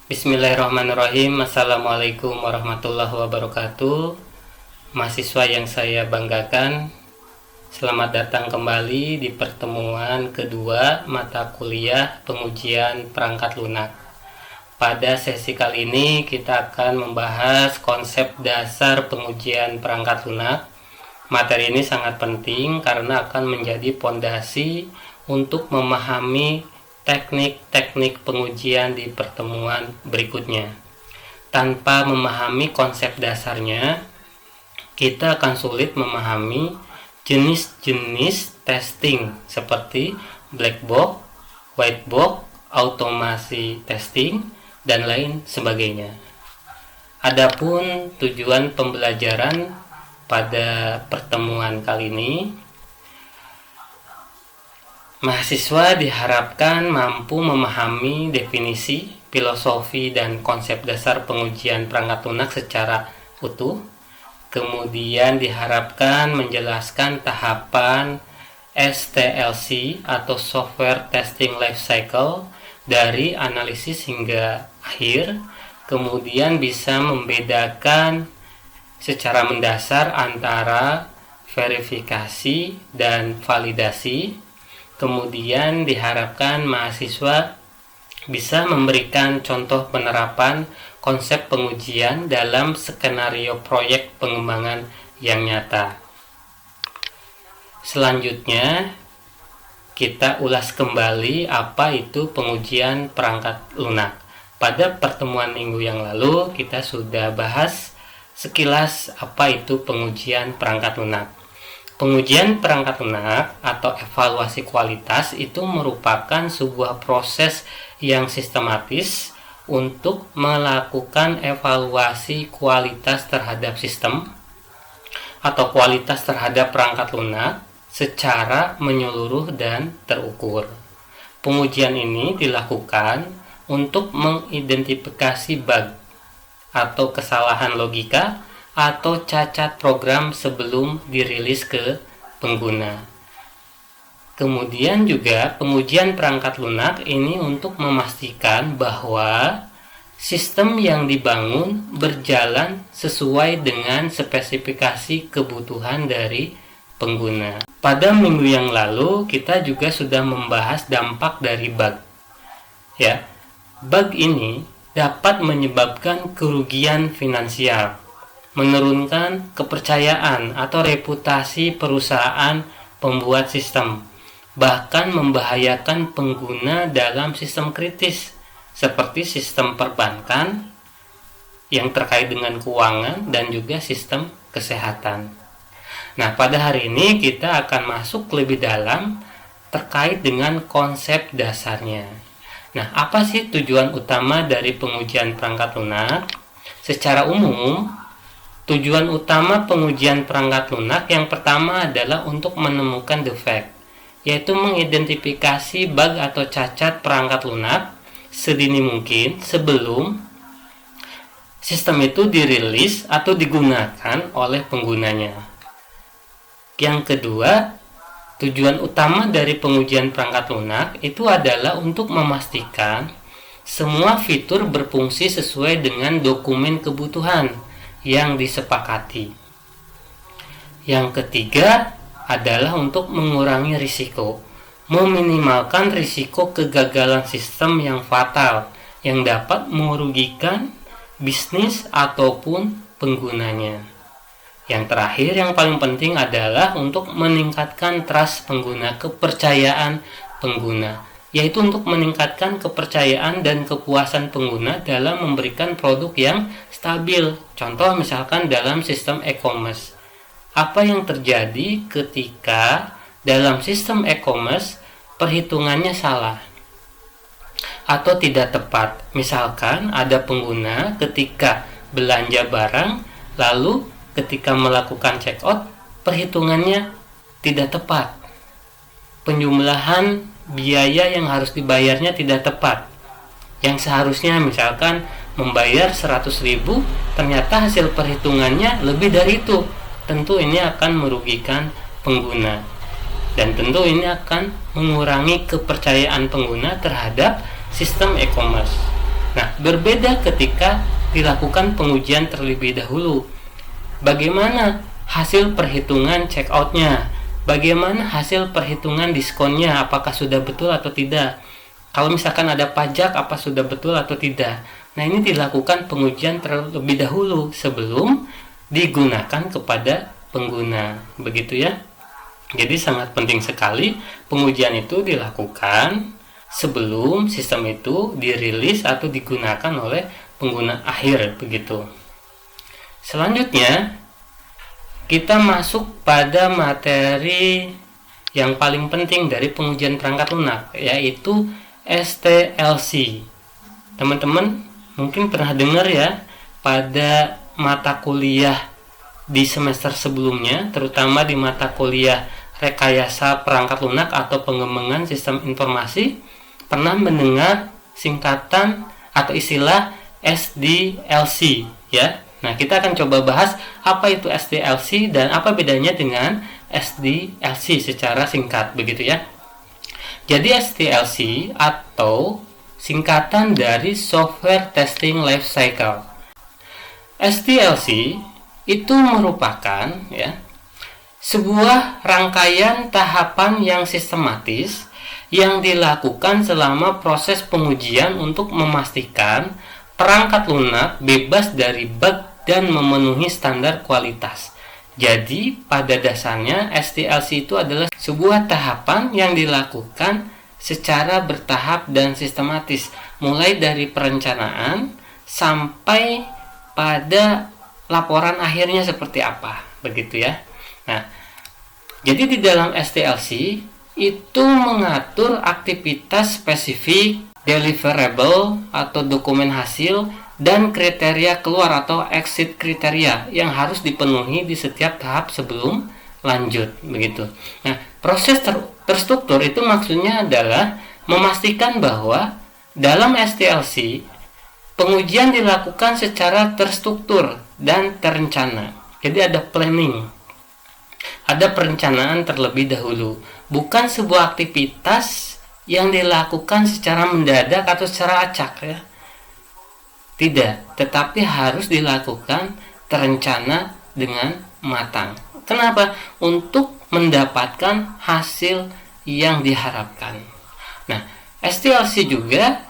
Bismillahirrahmanirrahim. Assalamualaikum warahmatullahi wabarakatuh. Mahasiswa yang saya banggakan, selamat datang kembali di pertemuan kedua mata kuliah pengujian perangkat lunak. Pada sesi kali ini kita akan membahas konsep dasar pengujian perangkat lunak. Materi ini sangat penting karena akan menjadi pondasi untuk memahami teknik-teknik pengujian di pertemuan berikutnya. Tanpa memahami konsep dasarnya, kita akan sulit memahami jenis-jenis testing seperti black box, white box, automasi testing, dan lain sebagainya. Adapun tujuan pembelajaran pada pertemuan kali ini, mahasiswa diharapkan mampu memahami definisi, filosofi, dan konsep dasar pengujian perangkat lunak secara utuh. Kemudian diharapkan menjelaskan tahapan STLC atau Software Testing Life Cycle dari analisis hingga akhir. Kemudian bisa membedakan secara mendasar antara verifikasi dan validasi. Kemudian diharapkan mahasiswa bisa memberikan contoh penerapan konsep pengujian dalam skenario proyek pengembangan yang nyata. Selanjutnya, kita ulas kembali apa itu pengujian perangkat lunak. Pada pertemuan minggu yang lalu, kita sudah bahas sekilas apa itu pengujian perangkat lunak. Pengujian perangkat lunak atau evaluasi kualitas itu merupakan sebuah proses yang sistematis untuk melakukan evaluasi kualitas terhadap sistem atau kualitas terhadap perangkat lunak secara menyeluruh dan terukur. Pengujian ini dilakukan untuk mengidentifikasi bug atau kesalahan logika atau cacat program sebelum dirilis ke pengguna. Kemudian juga pengujian perangkat lunak ini untuk memastikan bahwa sistem yang dibangun berjalan sesuai dengan spesifikasi kebutuhan dari pengguna. Pada minggu yang lalu kita juga sudah membahas dampak dari bug. Ya, bug ini dapat menyebabkan kerugian finansial, menurunkan kepercayaan atau reputasi perusahaan pembuat sistem, bahkan membahayakan pengguna dalam sistem kritis seperti sistem perbankan yang terkait dengan keuangan dan juga sistem kesehatan. Nah, pada hari ini kita akan masuk lebih dalam terkait dengan konsep dasarnya. Nah, apa sih tujuan utama dari pengujian perangkat lunak? Secara umum, tujuan utama pengujian perangkat lunak yang pertama adalah untuk menemukan defect, yaitu mengidentifikasi bug atau cacat perangkat lunak sedini mungkin sebelum sistem itu dirilis atau digunakan oleh penggunanya. Yang kedua, tujuan utama dari pengujian perangkat lunak itu adalah untuk memastikan semua fitur berfungsi sesuai dengan dokumen kebutuhan yang disepakati. Yang ketiga adalah untuk mengurangi risiko, meminimalkan risiko kegagalan sistem yang fatal yang dapat merugikan bisnis ataupun penggunanya. Yang terakhir yang paling penting adalah untuk meningkatkan trust pengguna, kepercayaan pengguna, yaitu untuk meningkatkan kepercayaan dan kepuasan pengguna dalam memberikan produk yang stabil. Contoh misalkan dalam sistem e-commerce. Apa yang terjadi ketika dalam sistem e-commerce perhitungannya salah atau tidak tepat? Misalkan ada pengguna ketika belanja barang, lalu ketika melakukan check out perhitungannya tidak tepat. Penjumlahan biaya yang harus dibayarnya tidak tepat. Yang seharusnya misalkan membayar 100.000, ternyata hasil perhitungannya lebih dari itu. Tentu ini akan merugikan pengguna. Dan tentu ini akan mengurangi kepercayaan pengguna terhadap sistem e-commerce. Nah, berbeda ketika dilakukan pengujian terlebih dahulu. Bagaimana hasil perhitungan check out-nya? Bagaimana hasil perhitungan diskonnya? Apakah sudah betul atau tidak? Kalau misalkan ada pajak, apa sudah betul atau tidak? Nah, ini dilakukan pengujian terlebih dahulu sebelum digunakan kepada pengguna. Begitu ya. Jadi sangat penting sekali pengujian itu dilakukan sebelum sistem itu dirilis atau digunakan oleh pengguna akhir, begitu. Selanjutnya, kita masuk pada materi yang paling penting dari pengujian perangkat lunak, yaitu STLC. Teman-teman mungkin pernah dengar ya pada mata kuliah di semester sebelumnya, terutama di mata kuliah rekayasa perangkat lunak atau pengembangan sistem informasi, pernah mendengar singkatan atau istilah SDLC ya. Nah, kita akan coba bahas apa itu SDLC dan apa bedanya dengan SDLC secara singkat, begitu ya. Jadi SDLC atau singkatan dari Software Testing Life Cycle. SDLC itu merupakan ya sebuah rangkaian tahapan yang sistematis yang dilakukan selama proses pengujian untuk memastikan perangkat lunak bebas dari bug dan memenuhi standar kualitas. Jadi, pada dasarnya SDLC itu adalah sebuah tahapan yang dilakukan secara bertahap dan sistematis, mulai dari perencanaan sampai pada laporan akhirnya seperti apa, begitu ya. Nah, jadi di dalam SDLC itu mengatur aktivitas spesifik, deliverable atau dokumen hasil, dan kriteria keluar atau exit kriteria yang harus dipenuhi di setiap tahap sebelum lanjut, begitu. Nah, proses terstruktur itu maksudnya adalah memastikan bahwa dalam SDLC pengujian dilakukan secara terstruktur dan terencana. Jadi ada planning, ada perencanaan terlebih dahulu, bukan sebuah aktivitas yang dilakukan secara mendadak atau secara acak ya. Tidak, tetapi harus dilakukan terencana dengan matang. Kenapa? Untuk mendapatkan hasil yang diharapkan. Nah, SDLC juga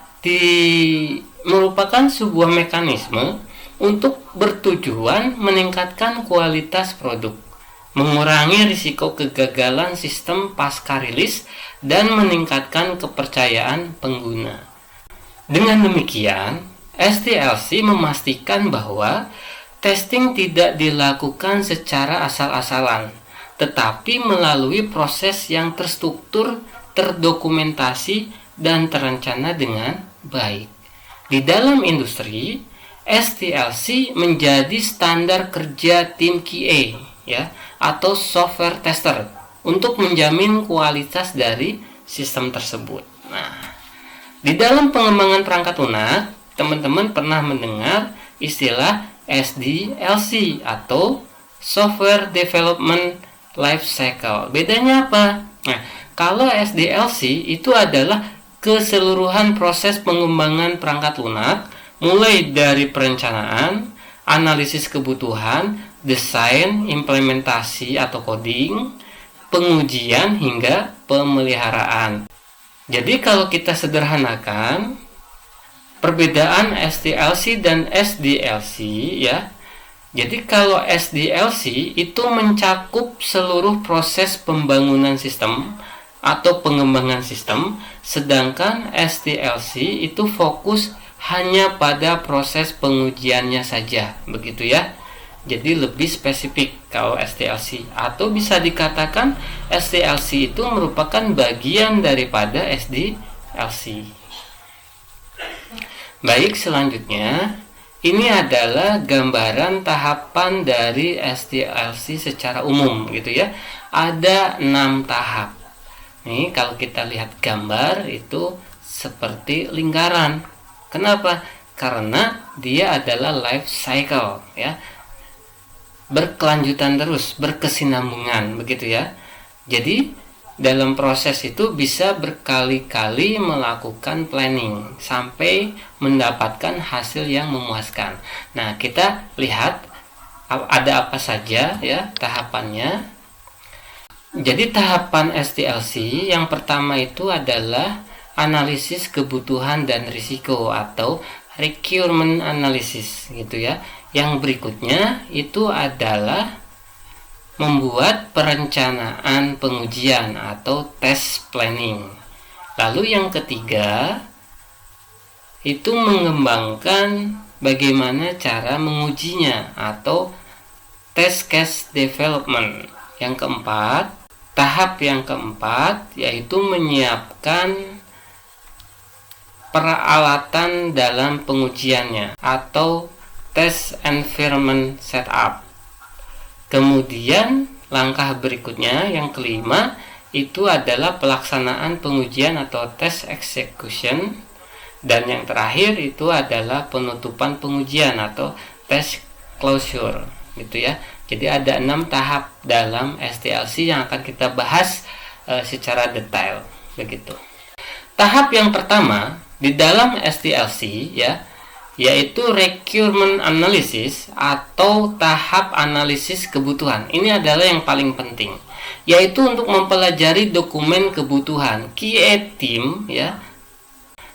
merupakan sebuah mekanisme untuk bertujuan meningkatkan kualitas produk, mengurangi risiko kegagalan sistem pasca rilis, dan meningkatkan kepercayaan pengguna. Dengan demikian, SDLC memastikan bahwa testing tidak dilakukan secara asal-asalan, tetapi melalui proses yang terstruktur, terdokumentasi, dan terencana dengan baik. Di dalam industri, SDLC menjadi standar kerja tim QA ya, atau software tester untuk menjamin kualitas dari sistem tersebut. Nah, di dalam pengembangan perangkat lunak, teman-teman pernah mendengar istilah SDLC atau Software Development Life Cycle. Bedanya apa? Nah, kalau SDLC itu adalah keseluruhan proses pengembangan perangkat lunak, mulai dari perencanaan, analisis kebutuhan, desain, implementasi atau coding, pengujian hingga pemeliharaan. Jadi kalau kita sederhanakan perbedaan SDLC dan SDLC ya. Jadi kalau SDLC itu mencakup seluruh proses pembangunan sistem atau pengembangan sistem, sedangkan SDLC itu fokus hanya pada proses pengujiannya saja, begitu ya. Jadi lebih spesifik kalau SDLC, atau bisa dikatakan SDLC itu merupakan bagian daripada SDLC. Baik, selanjutnya ini adalah gambaran tahapan dari SDLC secara umum gitu ya. Ada 6 tahap. Nih kalau kita lihat gambar itu seperti lingkaran. Kenapa? Karena dia adalah life cycle ya. Berkelanjutan terus, berkesinambungan begitu ya. Jadi dalam proses itu bisa berkali-kali melakukan planning sampai mendapatkan hasil yang memuaskan. Nah, kita lihat ada apa saja ya tahapannya. Jadi tahapan SDLC yang pertama itu adalah analisis kebutuhan dan risiko atau requirement analysis gitu ya. Yang berikutnya itu adalah membuat perencanaan pengujian atau test planning. Lalu yang ketiga itu mengembangkan bagaimana cara mengujinya atau test case development. Yang keempat, tahap yang keempat yaitu menyiapkan peralatan dalam pengujiannya atau test environment setup. Kemudian langkah berikutnya yang kelima itu adalah pelaksanaan pengujian atau test execution, dan yang terakhir itu adalah penutupan pengujian atau test closure gitu ya. Jadi ada 6 tahap dalam SDLC yang akan kita bahas secara detail begitu. Tahap yang pertama di dalam SDLC ya, yaitu requirement analysis atau tahap analisis kebutuhan. Ini adalah yang paling penting, yaitu untuk mempelajari dokumen kebutuhan QA team ya,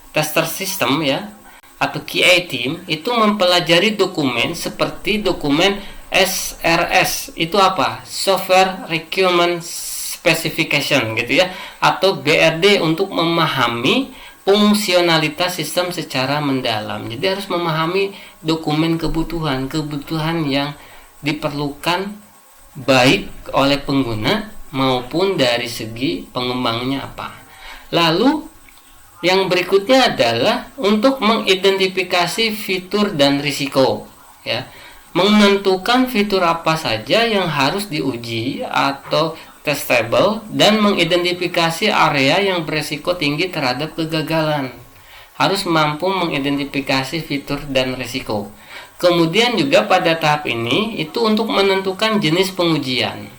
tester system ya, atau QA team itu mempelajari dokumen seperti dokumen SRS. Itu apa? Software Requirement Specification gitu ya, atau BRD, untuk memahami fungsionalitas sistem secara mendalam. Jadi harus memahami dokumen kebutuhan yang diperlukan baik oleh pengguna maupun dari segi pengembangnya apa. Lalu yang berikutnya adalah untuk mengidentifikasi fitur dan risiko ya. Menentukan fitur apa saja yang harus diuji atau testable, dan mengidentifikasi area yang beresiko tinggi terhadap kegagalan. Harus mampu mengidentifikasi fitur dan risiko. Kemudian juga pada tahap ini itu untuk menentukan jenis pengujian.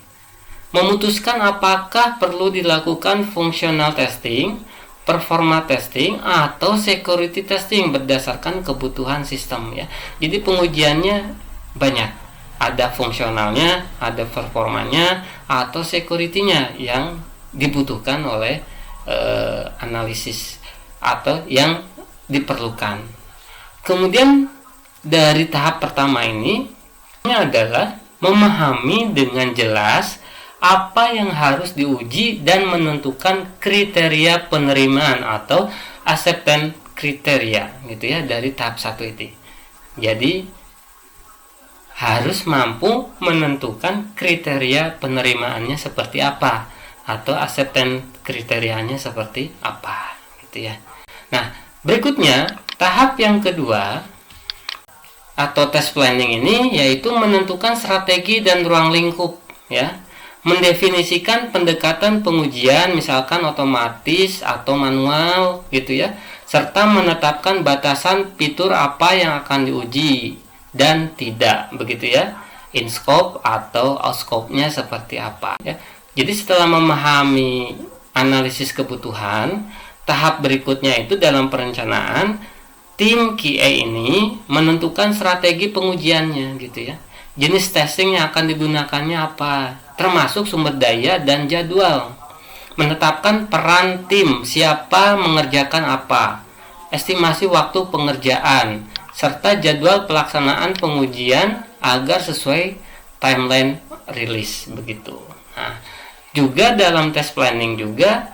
Memutuskan apakah perlu dilakukan functional testing, performa testing, atau security testing berdasarkan kebutuhan sistem ya. Jadi pengujiannya banyak. Ada fungsionalnya, ada performanya, atau security-nya yang dibutuhkan oleh analisis atau yang diperlukan. Kemudian dari tahap pertama ini adalah memahami dengan jelas apa yang harus diuji dan menentukan kriteria penerimaan atau acceptance kriteria gitu ya dari tahap 1 itu. Jadi harus mampu menentukan kriteria penerimaannya seperti apa atau acceptance kriterianya seperti apa gitu ya. Nah, berikutnya tahap yang kedua atau test planning ini yaitu menentukan strategi dan ruang lingkup ya. Mendefinisikan pendekatan pengujian misalkan otomatis atau manual gitu ya, serta menetapkan batasan fitur apa yang akan diuji dan tidak begitu ya, in scope atau out scope-nya seperti apa ya. Jadi setelah memahami analisis kebutuhan, tahap berikutnya itu dalam perencanaan tim QA ini menentukan strategi pengujiannya gitu ya. Jenis testing yang akan digunakannya apa, termasuk sumber daya dan jadwal. Menetapkan peran tim, siapa mengerjakan apa, estimasi waktu pengerjaan, serta jadwal pelaksanaan pengujian agar sesuai timeline rilis begitu. Nah, juga dalam test planning juga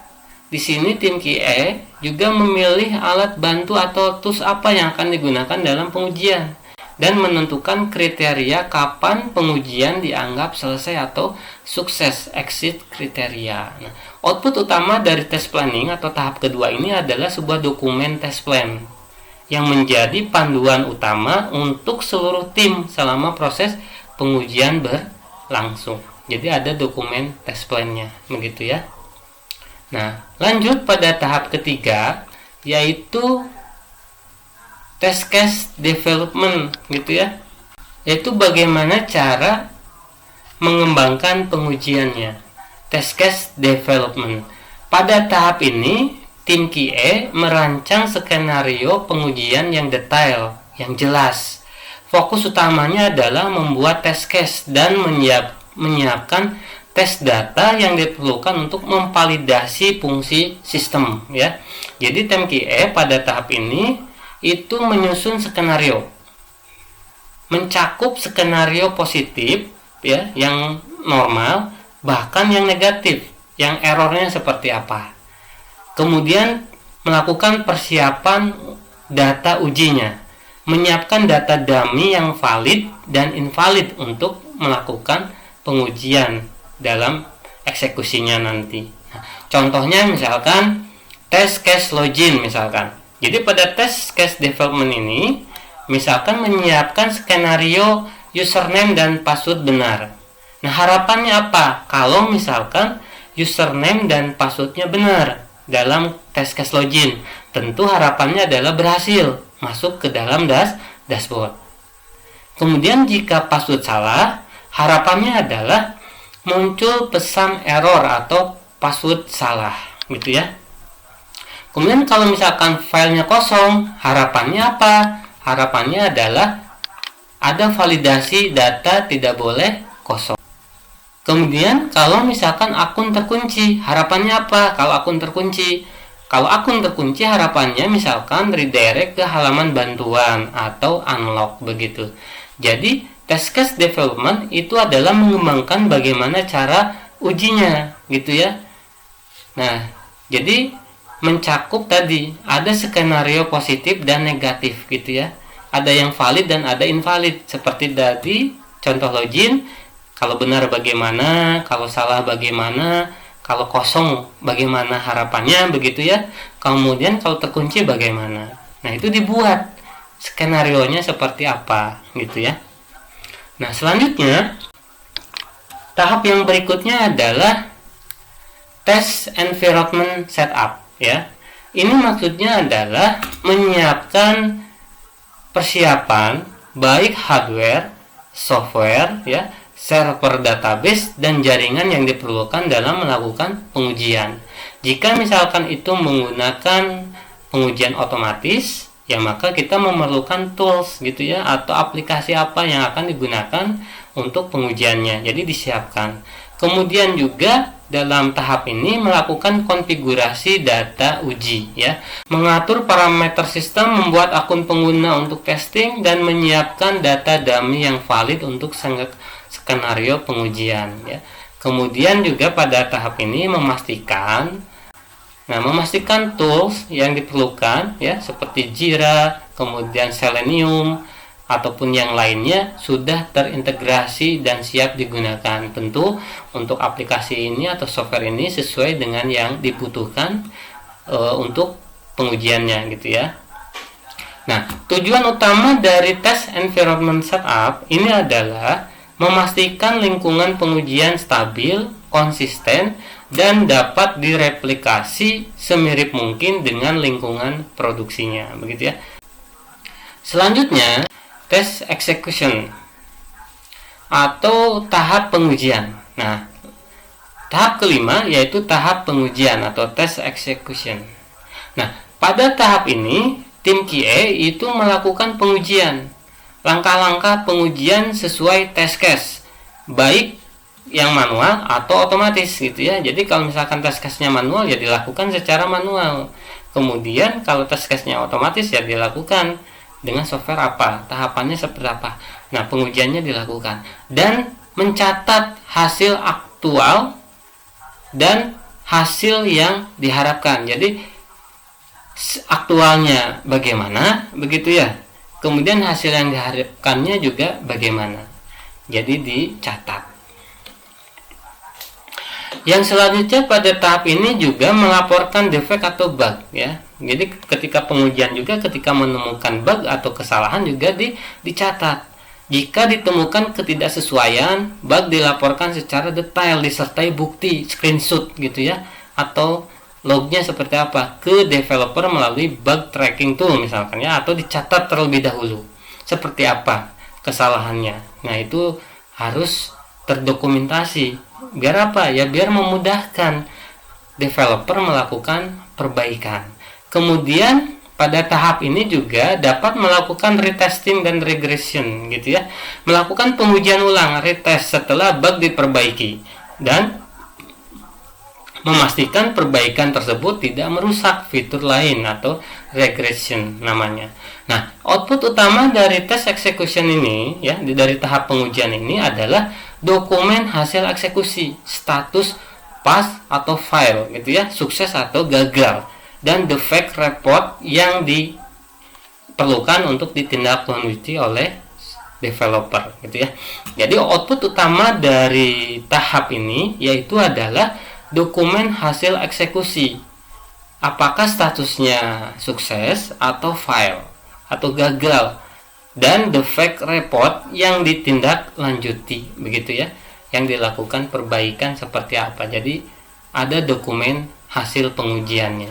di sini tim QA juga memilih alat bantu atau tools apa yang akan digunakan dalam pengujian dan menentukan kriteria kapan pengujian dianggap selesai atau sukses, exit kriteria. Nah, output utama dari test planning atau tahap kedua ini adalah sebuah dokumen test plan yang menjadi panduan utama untuk seluruh tim selama proses pengujian berlangsung. Jadi ada dokumen test plan-nya, begitu ya. Nah, lanjut pada tahap ketiga, yaitu test case development, gitu ya. Yaitu bagaimana cara mengembangkan pengujiannya. test case development. Pada tahap ini, tim QA merancang skenario pengujian yang detail, yang jelas. Fokus utamanya adalah membuat test case dan menyiapkan tes data yang diperlukan untuk memvalidasi fungsi sistem, ya. Jadi tim QA pada tahap ini itu menyusun skenario, mencakup skenario positif, ya, yang normal, bahkan yang negatif, yang errornya seperti apa. Kemudian melakukan persiapan data ujinya, menyiapkan data dummy yang valid dan invalid untuk melakukan pengujian dalam eksekusinya nanti. Nah, contohnya misalkan test case login misalkan. Jadi pada test case development ini misalkan menyiapkan skenario username dan password benar. Nah, harapannya apa? Kalau misalkan username dan passwordnya benar dalam test case login, tentu harapannya adalah berhasil masuk ke dalam dashboard. Kemudian jika password salah, harapannya adalah muncul pesan error atau password salah, gitu ya. Kemudian kalau misalkan filenya kosong, harapannya apa? Harapannya adalah ada validasi data tidak boleh kosong. Kemudian kalau misalkan akun terkunci, harapannya apa? Kalau akun terkunci, harapannya misalkan redirect ke halaman bantuan atau unlock begitu. Jadi test case development itu adalah mengembangkan bagaimana cara ujinya, gitu ya. Nah, jadi mencakup tadi ada skenario positif dan negatif, gitu ya. Ada yang valid dan ada invalid. Seperti tadi contoh login, kalau benar bagaimana, kalau salah bagaimana, kalau kosong bagaimana harapannya, begitu ya. Kemudian kalau terkunci bagaimana. Nah, itu dibuat skenarionya seperti apa, gitu ya. Nah, selanjutnya tahap yang berikutnya adalah test environment setup, ya. Ini maksudnya adalah menyiapkan persiapan baik hardware, software, ya, server database dan jaringan yang diperlukan dalam melakukan pengujian. Jika misalkan itu menggunakan pengujian otomatis, ya maka kita memerlukan tools, gitu ya, atau aplikasi apa yang akan digunakan untuk pengujiannya. Jadi disiapkan. Kemudian juga dalam tahap ini melakukan konfigurasi data uji, ya, mengatur parameter sistem, membuat akun pengguna untuk testing dan menyiapkan data dummy yang valid untuk skenario pengujian, ya. Kemudian juga pada tahap ini memastikan tools yang diperlukan, ya, seperti Jira, kemudian Selenium ataupun yang lainnya sudah terintegrasi dan siap digunakan. Tentu untuk aplikasi ini atau software ini sesuai dengan yang dibutuhkan untuk pengujiannya, gitu ya. Nah, tujuan utama dari test environment setup ini adalah memastikan lingkungan pengujian stabil, konsisten, dan dapat direplikasi semirip mungkin dengan lingkungan produksinya, begitu ya. Selanjutnya, test execution atau tahap pengujian. Nah, tahap kelima yaitu tahap pengujian atau test execution. Nah, pada tahap ini tim QA itu melakukan pengujian, langkah-langkah pengujian sesuai test case, baik yang manual atau otomatis, gitu ya. Jadi kalau misalkan test case-nya manual ya dilakukan secara manual. Kemudian kalau test case-nya otomatis ya dilakukan dengan software apa, tahapannya seperti apa. Nah, pengujiannya dilakukan dan mencatat hasil aktual dan hasil yang diharapkan. Jadi aktualnya bagaimana, begitu ya. Kemudian hasil yang diharapkannya juga bagaimana. Jadi dicatat. Yang selanjutnya pada tahap ini juga melaporkan defect atau bug, ya. Jadi ketika pengujian juga ketika menemukan bug atau kesalahan juga dicatat. Jika ditemukan ketidaksesuaian, bug dilaporkan secara detail disertai bukti screenshot, gitu ya, atau lognya seperti apa ke developer melalui bug tracking tool misalkan, ya, atau dicatat terlebih dahulu seperti apa kesalahannya. Nah, itu harus terdokumentasi Biar apa? Ya biar memudahkan developer melakukan perbaikan. Kemudian pada tahap ini juga dapat melakukan retesting dan regression gitu ya. Melakukan pengujian ulang, retest setelah bug diperbaiki dan memastikan perbaikan tersebut tidak merusak fitur lain atau regression namanya. Nah, output utama dari tes execution ini ya, dari tahap pengujian ini adalah dokumen hasil eksekusi, status pass atau fail gitu ya, sukses atau gagal, dan defect report yang diperlukan untuk ditindaklanjuti oleh developer gitu ya. Jadi output utama dari tahap ini yaitu adalah dokumen hasil eksekusi, apakah statusnya sukses atau fail atau gagal, dan defect report yang ditindaklanjuti begitu ya, yang dilakukan perbaikan seperti apa. Jadi ada dokumen hasil pengujiannya.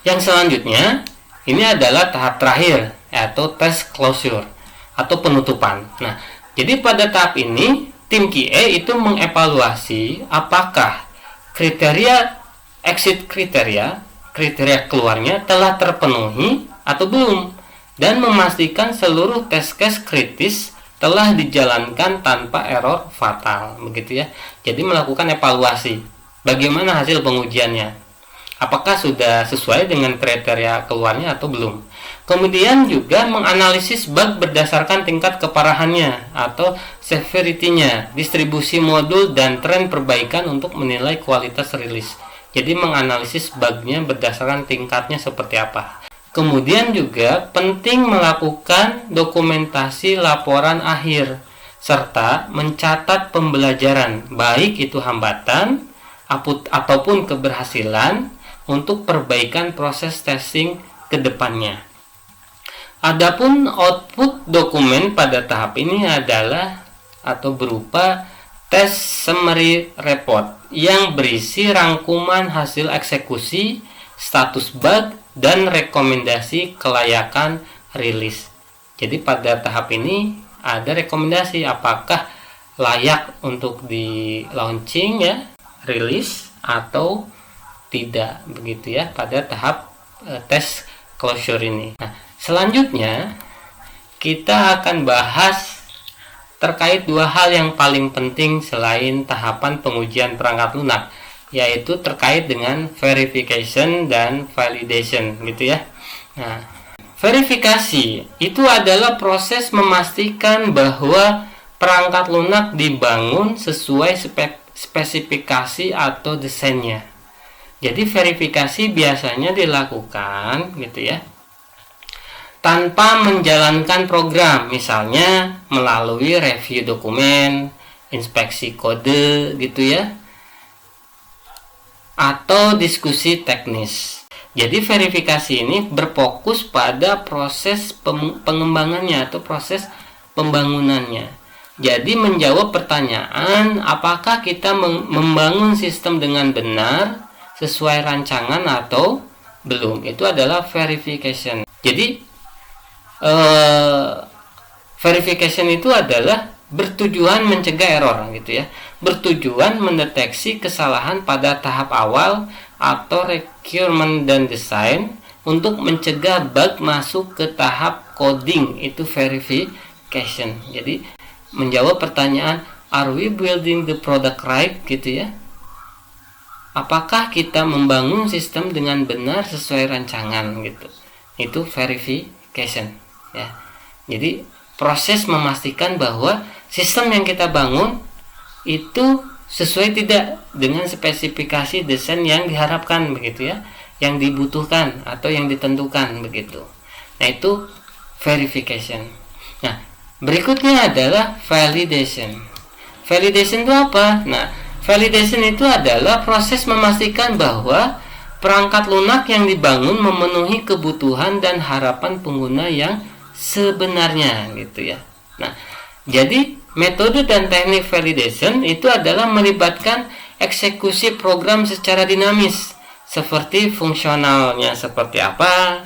Yang selanjutnya ini adalah tahap terakhir yaitu test closure atau penutupan. Nah, jadi pada tahap ini tim QA itu mengevaluasi apakah kriteria exit kriteria keluarnya telah terpenuhi atau belum, dan memastikan seluruh test case kritis telah dijalankan tanpa error fatal begitu ya. Jadi melakukan evaluasi bagaimana hasil pengujiannya, apakah sudah sesuai dengan kriteria keluarnya atau belum. Kemudian juga menganalisis bug berdasarkan tingkat keparahannya atau severity-nya, distribusi modul, dan tren perbaikan untuk menilai kualitas rilis. Jadi menganalisis bugnya berdasarkan tingkatnya seperti apa. Kemudian juga penting melakukan dokumentasi laporan akhir serta mencatat pembelajaran, baik itu hambatan ataupun keberhasilan, untuk perbaikan proses testing ke depannya. Adapun output dokumen pada tahap ini adalah atau berupa test summary report yang berisi rangkuman hasil eksekusi, status bug, dan rekomendasi kelayakan rilis. Jadi pada tahap ini ada rekomendasi apakah layak untuk di launching ya, rilis atau tidak begitu ya pada tahap test closure ini. Nah, selanjutnya kita akan bahas terkait dua hal yang paling penting selain tahapan pengujian perangkat lunak, yaitu terkait dengan verification dan validation gitu ya. Nah, verifikasi itu adalah proses memastikan bahwa perangkat lunak dibangun sesuai spesifikasi atau desainnya. Jadi verifikasi biasanya dilakukan gitu ya tanpa menjalankan program, misalnya melalui review dokumen, inspeksi kode gitu ya, atau diskusi teknis. Jadi verifikasi ini berfokus pada proses pengembangannya atau proses pembangunannya. Jadi menjawab pertanyaan apakah kita membangun sistem dengan benar sesuai rancangan atau belum. Itu adalah verification. Jadi verification itu adalah bertujuan mencegah error gitu ya, bertujuan mendeteksi kesalahan pada tahap awal atau requirement dan design untuk mencegah bug masuk ke tahap coding. Itu verification. Jadi menjawab pertanyaan, are we building the product right gitu ya, apakah kita membangun sistem dengan benar sesuai rancangan gitu. Itu verification ya. Jadi proses memastikan bahwa sistem yang kita bangun itu sesuai tidak dengan spesifikasi desain yang diharapkan begitu ya, yang dibutuhkan atau yang ditentukan begitu. Nah, itu verification. Nah, berikutnya adalah validation. Validation itu apa? Nah, validation itu adalah proses memastikan bahwa perangkat lunak yang dibangun memenuhi kebutuhan dan harapan pengguna yang sebenarnya gitu ya. Nah, jadi metode dan teknik validation itu adalah melibatkan eksekusi program secara dinamis, seperti fungsionalnya seperti apa,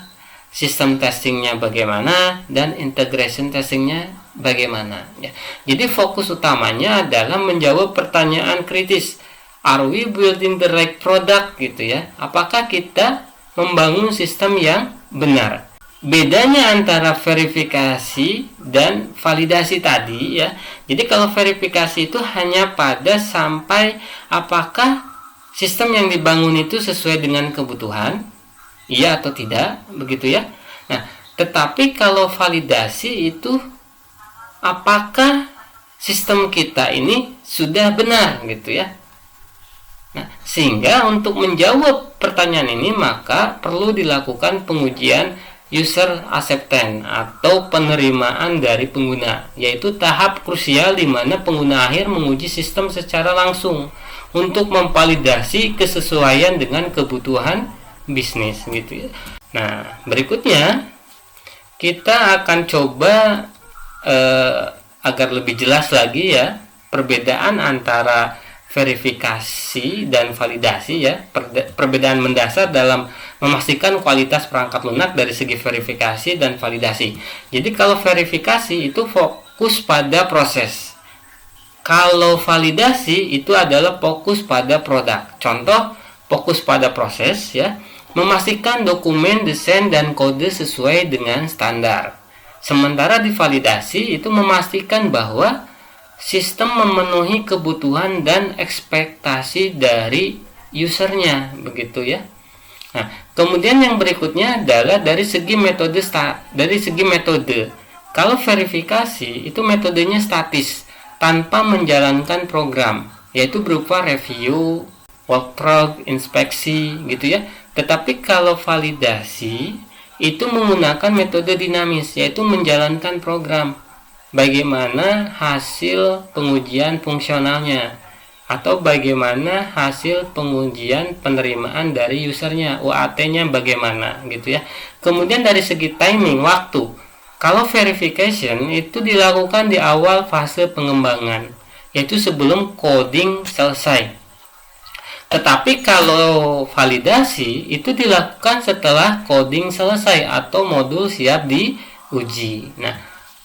sistem testingnya bagaimana, dan integration testingnya bagaimana ya. Jadi fokus utamanya adalah menjawab pertanyaan kritis. Are we building the right product gitu ya? Apakah kita membangun sistem yang benar? Bedanya antara verifikasi dan validasi tadi ya. Jadi kalau verifikasi itu hanya pada sampai apakah sistem yang dibangun itu sesuai dengan kebutuhan, iya atau tidak, begitu ya. Nah, tetapi kalau validasi itu apakah sistem kita ini sudah benar gitu ya. Nah, sehingga untuk menjawab pertanyaan ini maka perlu dilakukan pengujian user acceptance atau penerimaan dari pengguna, yaitu tahap krusial di mana pengguna akhir menguji sistem secara langsung untuk memvalidasi kesesuaian dengan kebutuhan bisnis gitu ya. Nah, berikutnya kita akan coba agar lebih jelas lagi ya perbedaan antara verifikasi dan validasi ya, perbedaan mendasar dalam memastikan kualitas perangkat lunak dari segi verifikasi dan validasi. Jadi kalau verifikasi itu fokus pada proses, kalau validasi itu adalah fokus pada produk. Contoh, fokus pada proses ya, memastikan dokumen, desain, dan kode sesuai dengan standar. Sementara di validasi itu memastikan bahwa sistem memenuhi kebutuhan dan ekspektasi dari usernya, begitu ya. Nah, kemudian yang berikutnya adalah dari segi metode. Kalau verifikasi itu metodenya statis tanpa menjalankan program, yaitu berupa review, walkthrough, inspeksi, gitu ya. Tetapi kalau validasi itu menggunakan metode dinamis, yaitu menjalankan program. Bagaimana hasil pengujian fungsionalnya atau bagaimana hasil pengujian penerimaan dari usernya, UAT-nya bagaimana gitu ya. Kemudian dari segi timing waktu, kalau verification itu dilakukan di awal fase pengembangan, yaitu sebelum coding selesai. Tetapi kalau validasi itu dilakukan setelah coding selesai atau modul siap diuji. Nah,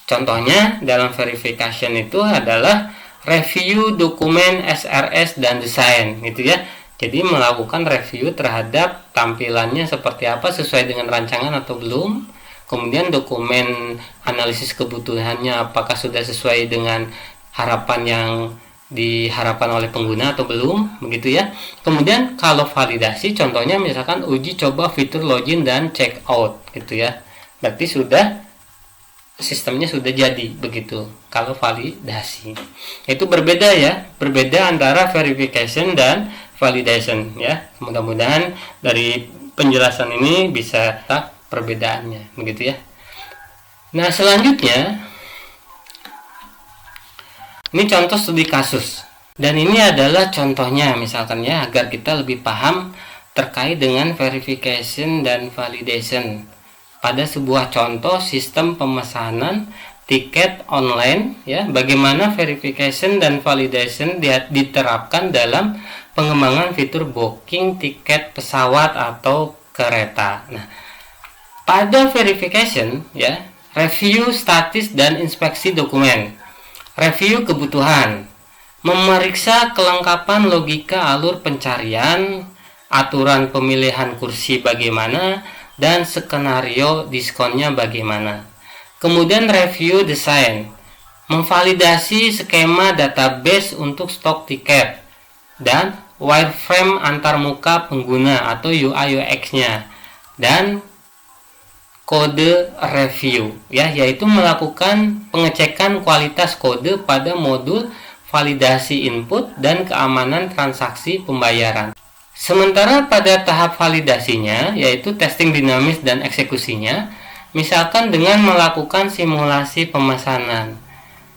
contohnya dalam verification itu adalah review dokumen SRS dan desain gitu ya. Jadi melakukan review terhadap tampilannya seperti apa, sesuai dengan rancangan atau belum. Kemudian dokumen analisis kebutuhannya apakah sudah sesuai dengan harapan yang diharapkan oleh pengguna atau belum, begitu ya. Kemudian kalau validasi contohnya misalkan uji coba fitur login dan check out gitu ya. Berarti sistemnya sudah jadi, begitu kalau validasi. Itu berbeda ya, berbeda antara verification dan validation ya. Mudah-mudahan dari penjelasan ini bisa tak perbedaannya, begitu ya. Nah, selanjutnya ini contoh studi kasus, dan ini adalah contohnya misalkan ya, agar kita lebih paham terkait dengan verification dan validation pada sebuah contoh sistem pemesanan tiket online ya, bagaimana verification dan validation diterapkan dalam pengembangan fitur booking tiket pesawat atau kereta. Nah, pada verification ya, review status dan inspeksi dokumen, review kebutuhan, memeriksa kelengkapan logika alur pencarian, aturan pemilihan kursi bagaimana, dan skenario diskonnya bagaimana. Kemudian review desain, memvalidasi skema database untuk stok tiket, dan wireframe antarmuka pengguna atau UI UX-nya, dan kode review ya, yaitu melakukan pengecekan kualitas kode pada modul validasi input dan keamanan transaksi pembayaran. Sementara pada tahap validasinya, yaitu testing dinamis dan eksekusinya, misalkan dengan melakukan simulasi pemesanan,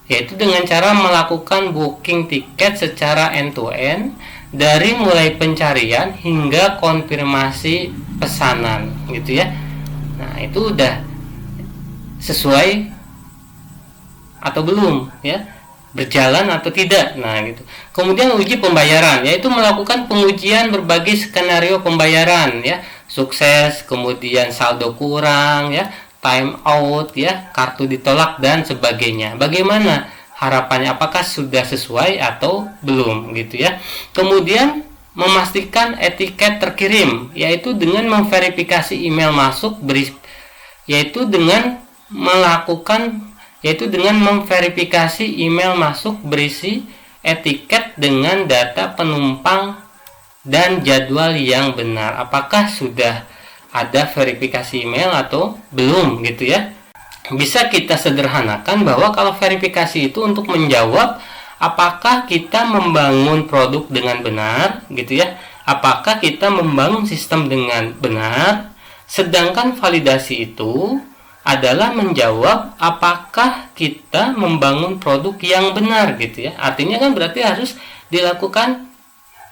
yaitu dengan cara melakukan booking tiket secara end-to-end dari mulai pencarian hingga konfirmasi pesanan gitu ya. Nah, itu udah sesuai atau belum ya, berjalan atau tidak. Nah, gitu. Kemudian uji pembayaran, yaitu melakukan pengujian berbagai skenario pembayaran ya, sukses, kemudian saldo kurang ya, time out ya, kartu ditolak dan sebagainya. Bagaimana harapannya, apakah sudah sesuai atau belum gitu ya. Kemudian memastikan etiket terkirim, yaitu dengan memverifikasi email masuk yaitu dengan memverifikasi email masuk berisi etiket dengan data penumpang dan jadwal yang benar. Apakah sudah ada verifikasi email atau belum gitu ya. Bisa kita sederhanakan bahwa kalau verifikasi itu untuk menjawab apakah kita membangun produk dengan benar gitu ya, apakah kita membangun sistem dengan benar. Sedangkan validasi itu adalah menjawab apakah kita membangun produk yang benar gitu ya. Artinya kan berarti harus dilakukan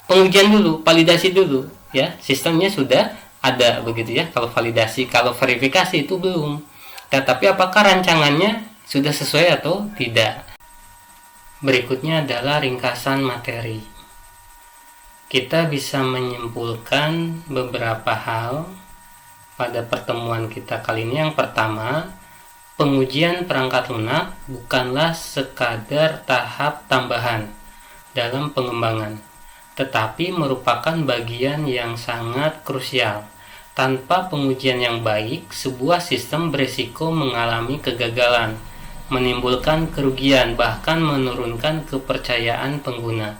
pengujian dulu, validasi dulu ya, sistemnya sudah ada begitu ya. Kalau validasi, kalau verifikasi itu belum. Tetapi apakah rancangannya sudah sesuai atau tidak? Berikutnya adalah ringkasan materi. Kita bisa menyimpulkan beberapa hal pada pertemuan kita kali ini. Yang pertama, pengujian perangkat lunak bukanlah sekadar tahap tambahan dalam pengembangan, tetapi merupakan bagian yang sangat krusial. Tanpa pengujian yang baik, sebuah sistem berisiko mengalami kegagalan, menimbulkan kerugian, bahkan menurunkan kepercayaan pengguna.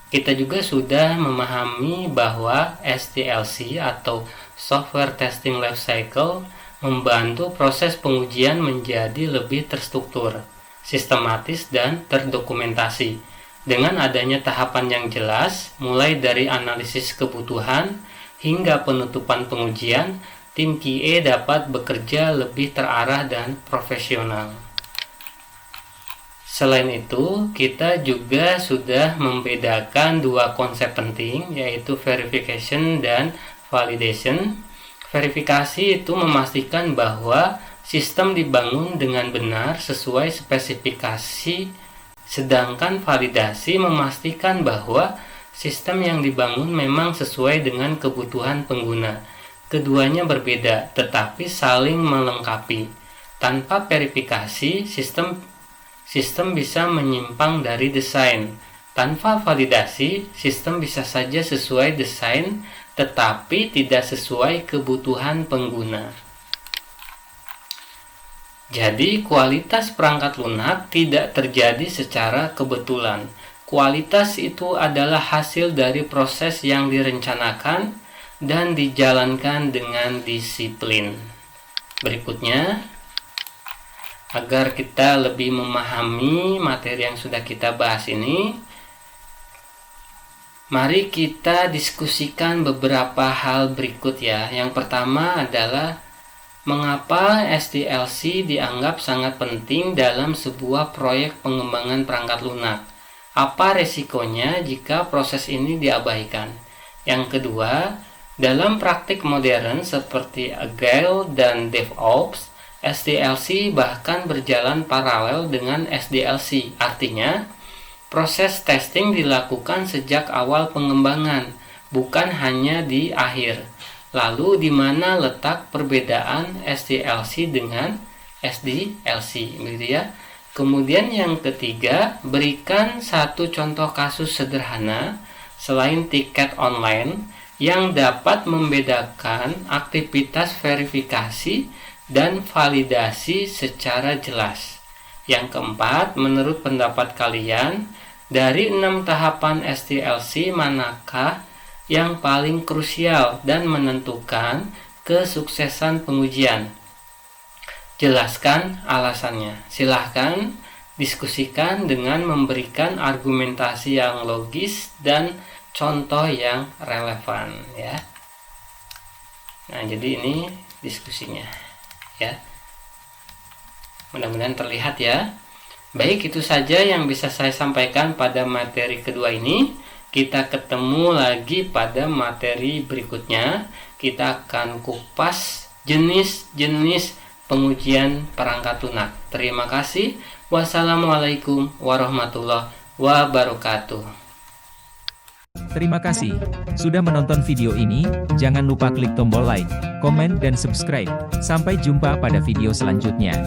Kita juga sudah memahami bahwa SDLC atau Software Testing Life Cycle membantu proses pengujian menjadi lebih terstruktur, sistematis, dan terdokumentasi. Dengan adanya tahapan yang jelas, mulai dari analisis kebutuhan hingga penutupan pengujian, tim QA dapat bekerja lebih terarah dan profesional. Selain itu, kita juga sudah membedakan dua konsep penting, yaitu verification dan validation. Verifikasi itu memastikan bahwa sistem dibangun dengan benar sesuai spesifikasi, sedangkan validasi memastikan bahwa sistem yang dibangun memang sesuai dengan kebutuhan pengguna. Keduanya berbeda, tetapi saling melengkapi. Tanpa verifikasi, sistem bisa menyimpang dari desain. Tanpa validasi, sistem bisa saja sesuai desain, tetapi tidak sesuai kebutuhan pengguna. Jadi, kualitas perangkat lunak tidak terjadi secara kebetulan. Kualitas itu adalah hasil dari proses yang direncanakan dan dijalankan dengan disiplin. Berikutnya, agar kita lebih memahami materi yang sudah kita bahas ini, mari kita diskusikan beberapa hal berikut ya. Yang pertama adalah mengapa SDLC dianggap sangat penting dalam sebuah proyek pengembangan perangkat lunak. Apa resikonya jika proses ini diabaikan? Yang kedua, dalam praktik modern seperti Agile dan DevOps, SDLC bahkan berjalan paralel dengan SDLC. Artinya, proses testing dilakukan sejak awal pengembangan, bukan hanya di akhir. Lalu, di mana letak perbedaan SDLC dengan SDLC, gitu ya? Kemudian yang ketiga, berikan satu contoh kasus sederhana selain tiket online yang dapat membedakan aktivitas verifikasi dan validasi secara jelas. Yang keempat, menurut pendapat kalian, dari 6 tahapan SDLC manakah yang paling krusial dan menentukan kesuksesan pengujian? Jelaskan alasannya. Silahkan diskusikan dengan memberikan argumentasi yang logis dan contoh yang relevan ya. Nah, jadi ini diskusinya ya. Mudah-mudahan terlihat ya. Baik, itu saja yang bisa saya sampaikan pada materi kedua ini. Kita ketemu lagi pada materi berikutnya. Kita akan kupas jenis-jenis pengujian perangkat lunak. Terima kasih. Wassalamualaikum warahmatullahi wabarakatuh. Terima kasih sudah menonton video ini. Jangan lupa klik tombol like, komen, dan subscribe. Sampai jumpa pada video selanjutnya.